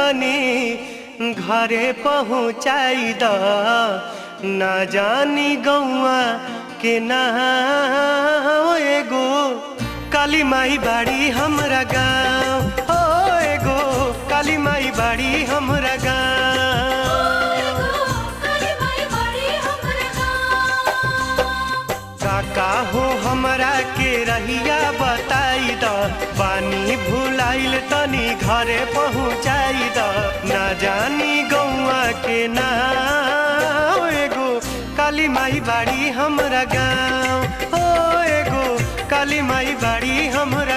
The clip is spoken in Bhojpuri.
तनी घरे पहुँचाई द ना जानी गौआ के ना एगो काली माई बाड़ी हमरा गाँव हो एगो काली माई बाड़ी हमरा गाँव काका हो हमरा के रहिया बताई द पानी भुलाइल तनी घरे पहुँचाई द ना जानी गौआ के ना एगो काली माई बाड़ी हमरा गाँव ओ एगो काली माई बाड़ी हमरा